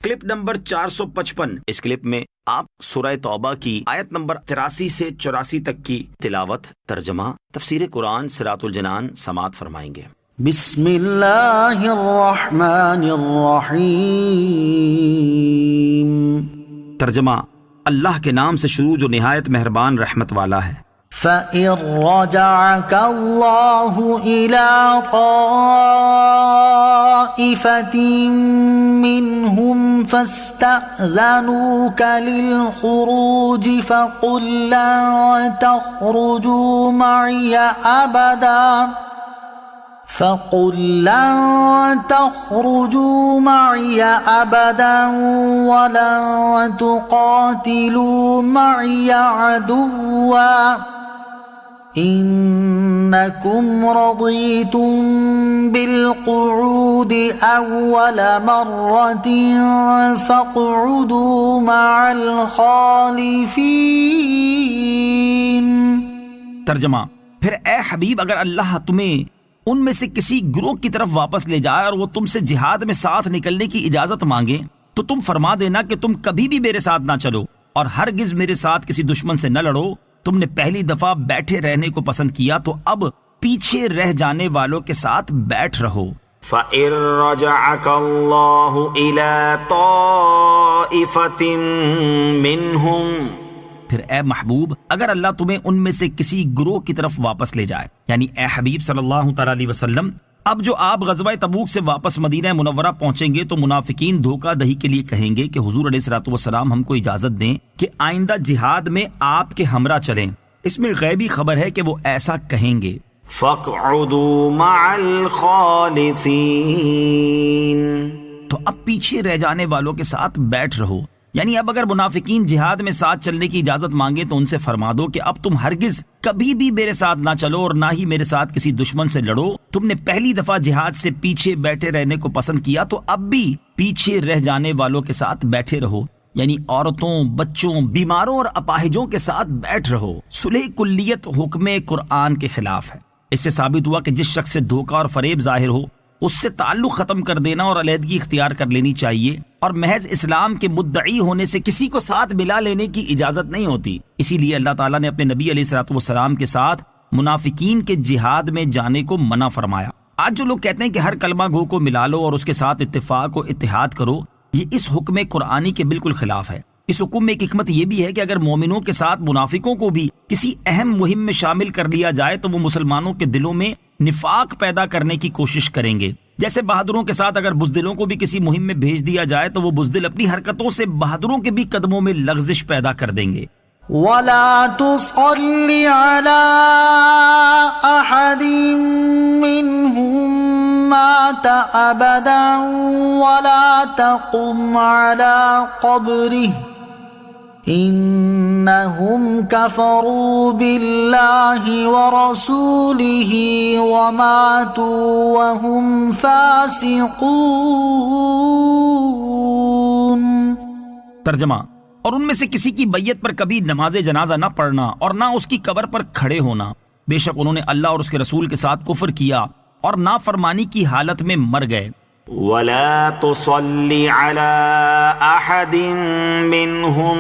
Clip number 455۔ اس clip میں آپ سورہ توبہ کی آیت نمبر 83 سے 84 تک کی تلاوت، ترجمہ، تفسیر قرآن صراط الجنان سماعت فرمائیں گے۔ بسم اللہ الرحمن الرحیم۔ ترجمہ، اللہ کے نام سے شروع جو نہایت مہربان رحمت والا ہے۔ فَإِن رَّجَعَكَ اللَّهُ إِلَىٰ طَائِفَةٍ مِّنْهُمْ فَاسْتَأْذَنُوكَ لِلْخُرُوجِ فَقُل لَّن تَخْرُجُوا مَعِيَ أَبَدًا وَلَن تُقَاتِلُوا مَعِيَ عَدُوًّا إِنَّكُمْ رَضِيتُم بِالْقُعُودِ أَوَّلَ مَرَّةٍ فَاقْعُدُوا مَعَ الْخَالِفِينَ۔ ترجمہ، پھر اے حبیب اگر اللہ تمہیں ان میں سے کسی گروہ کی طرف واپس لے جائے اور وہ تم سے جہاد میں ساتھ نکلنے کی اجازت مانگے تو تم فرما دینا کہ تم کبھی بھی میرے ساتھ نہ چلو اور ہرگز میرے ساتھ کسی دشمن سے نہ لڑو۔ تم نے پہلی دفعہ بیٹھے رہنے کو پسند کیا تو اب پیچھے رہ جانے والوں کے ساتھ بیٹھ رہو۔ فَإِن رَّجَعَكَ اللَّهُ إِلَىٰ طَائِفَةٍ مِّنْهُمْ، پھر اے محبوب اگر اللہ تمہیں ان میں سے کسی گروہ کی طرف واپس لے جائے، یعنی اے حبیب صلی اللہ تعالی علیہ وسلم، اب جو آپ غزوہ تبوک سے واپس مدینہ منورہ پہنچیں گے تو منافقین دھوکہ دہی کے لیے کہیں گے کہ حضور علیہ الصلوۃ والسلام ہم کو اجازت دیں کہ آئندہ جہاد میں آپ کے ہمراہ چلیں۔ اس میں غیبی خبر ہے کہ وہ ایسا کہیں گے۔ فَاقْعُدُوا مَعَ الْخَالِفِينَ، تو اب پیچھے رہ جانے والوں کے ساتھ بیٹھ رہو، یعنی اب اگر منافقین جہاد میں ساتھ چلنے کی اجازت مانگے تو ان سے فرما دو کہ اب تم ہرگز کبھی بھی میرے ساتھ نہ چلو اور نہ ہی میرے ساتھ کسی دشمن سے لڑو۔ تم نے پہلی دفعہ جہاد سے پیچھے بیٹھے رہنے کو پسند کیا تو اب بھی پیچھے رہ جانے والوں کے ساتھ بیٹھے رہو، یعنی عورتوں، بچوں، بیماروں اور اپاہجوں کے ساتھ بیٹھ رہو۔ صلح کلیت حکم قرآن کے خلاف ہے۔ اس سے ثابت ہوا کہ جس شخص سے دھوکہ اور فریب ظاہر ہو اس سے تعلق ختم کر دینا اور علیحدگی اختیار کر لینی چاہیے، اور محض اسلام کے مدعی ہونے سے کسی کو ساتھ ملا لینے کی اجازت نہیں ہوتی۔ اسی لیے اللہ تعالیٰ نے اپنے نبی علیہ الصلوۃ والسلام کے ساتھ منافقین کے جہاد میں جانے کو منع فرمایا۔ آج جو لوگ کہتے ہیں کہ ہر کلمہ گو کو ملا لو اور اس کے ساتھ اتفاق و اتحاد کرو، یہ اس حکم قرآنی کے بالکل خلاف ہے۔ اس حکم میں ایک حکمت یہ بھی ہے کہ اگر مومنوں کے ساتھ منافقوں کو بھی کسی اہم مہم میں شامل کر لیا جائے تو وہ مسلمانوں کے دلوں میں نفاق پیدا کرنے کی کوشش کریں گے۔ جیسے بہادروں کے ساتھ اگر بزدلوں کو بھی کسی مہم میں بھیج دیا جائے تو وہ بزدل اپنی حرکتوں سے بہادروں کے بھی قدموں میں لغزش پیدا کر دیں گے۔ وَلَا تُصَلِّ عَلَىٰ أَحَدٍ مِّنْهُم مَّاتَ أَبَدًا وَلَا تَقُمْ عَلَىٰ قَبْرِهِ إِنَّهُمْ كَفَرُوا بِاللَّهِ وَرَسُولِهِ وَمَاتُوا وَهُمْ فَاسِقُونَ۔ ترجمہ، اور ان میں سے کسی کی بیعت پر کبھی نماز جنازہ نہ پڑھنا اور نہ اس کی قبر پر کھڑے ہونا، بے شک انہوں نے اللہ اور اس کے رسول کے ساتھ کفر کیا اور نافرمانی کی حالت میں مر گئے۔ وَلَا تُصَلِّ عَلَىٰ أَحَدٍ مِّنْهُم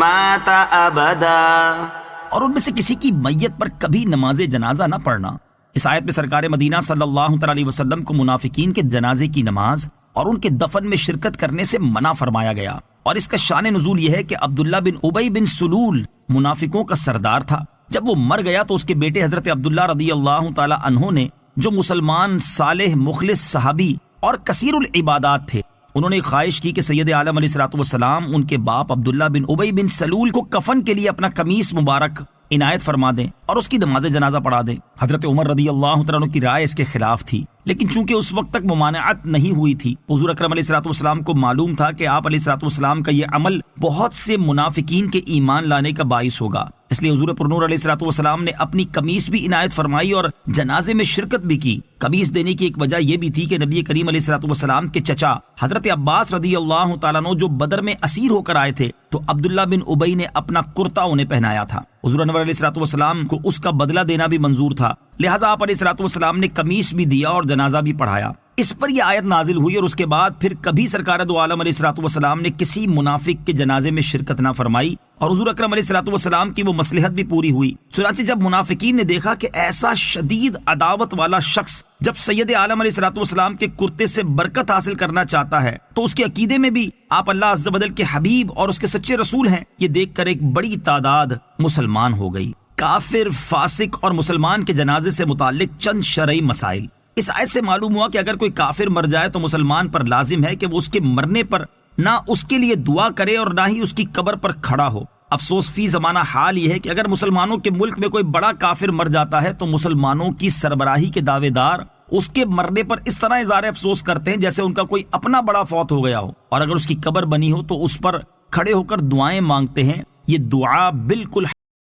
مَّاتَ أَبَدًا، اور ان میں سے کسی کی میت پر کبھی نماز جنازہ نہ پڑھنا۔ اس آیت میں سرکار مدینہ صلی اللہ علیہ وسلم کو منافقین کے جنازے کی نماز اور ان کے دفن میں شرکت کرنے سے منع فرمایا گیا، اور اس کا شان نزول یہ ہے کہ عبداللہ بن ابی بن سلول منافقوں کا سردار تھا۔ جب وہ مر گیا تو اس کے بیٹے حضرت عبداللہ رضی اللہ تعالی عنہ نے، جو مسلمان صالح مخلص صحابی اور کثیر العبادات تھے، انہوں نے خواہش کی کہ سید عالم علیہ الصلوۃ والسلام ان کے باپ عبداللہ بن ابی بن سلول کو کفن کے لیے اپنا قمیص مبارک عنایت فرما دیں اور اس کی نماز جنازہ پڑھا دیں۔ حضرت عمر رضی اللہ تعالیٰ عنہ کی رائے اس کے خلاف تھی، لیکن چونکہ اس وقت تک ممانعت نہیں ہوئی تھی، حضور اکرم علیہ الصلوۃ والسلام کو معلوم تھا کہ آپ علیہ الصلوۃ والسلام کا یہ عمل بہت سے منافقین کے ایمان لانے کا باعث ہوگا، اس لیے حضور پرنور علیہ الصلوۃ والسلام نے اپنی قمیص بھی عنایت فرمائی اور جنازے میں شرکت بھی کی۔ قمیص دینے کی ایک وجہ یہ بھی تھی کہ نبی کریم علیہ الصلوۃ والسلام کے چچا حضرت عباس رضی اللہ تعالیٰ عنہ جو بدر میں اسیر ہو کر آئے تھے، تو عبداللہ بن ابی نے اپنا کرتا انہیں پہنایا تھا۔ حضور انور علیہ الصلوۃ والسلام کو اس کا بدلہ دینا بھی منظور تھا، لہٰذا آپ علیہ الصلوۃ والسلام نے قمیص بھی دیا اور جنازہ بھی پڑھایا۔ اس پر یہ آیت نازل ہوئی اور اس کے بعد پھر کبھی سرکار دو عالم علیہ الصلوۃ والسلام نے کسی منافق کے جنازے میں شرکت نہ فرمائی اور حضور اکرم علیہ الصلوۃ والسلام کی وہ مصلحت بھی پوری ہوئی۔ چنانچہ جب منافقین نے دیکھا کہ ایسا شدید عداوت والا شخص جب سید عالم علیہ الصلوۃ والسلام کے کرتے سے برکت حاصل کرنا چاہتا ہے تو اس کے عقیدے میں بھی آپ اللہ عز و جل کے حبیب اور اس کے سچے رسول ہیں، یہ دیکھ کر ایک بڑی تعداد مسلمان ہو گئی۔ کافر، فاسق اور مسلمان کے جنازے سے متعلق چند شرعی مسائل۔ اس آیت سے معلوم ہوا کہ اگر کوئی کافر مر جائے تو مسلمان پر لازم ہے کہ وہ اس کے مرنے پر نہ اس کے لیے دعا کرے اور نہ ہی اس کی قبر پر کھڑا ہو۔ افسوس فی زمانہ حال یہ ہے کہ اگر مسلمانوں کے ملک میں کوئی بڑا کافر مر جاتا ہے تو مسلمانوں کی سربراہی کے دعوے دار اس کے مرنے پر اس طرح اظہار افسوس کرتے ہیں جیسے ان کا کوئی اپنا بڑا فوت ہو گیا ہو، اور اگر اس کی قبر بنی ہو تو اس پر کھڑے ہو کر دعائیں مانگتے ہیں۔ یہ دعا بالکل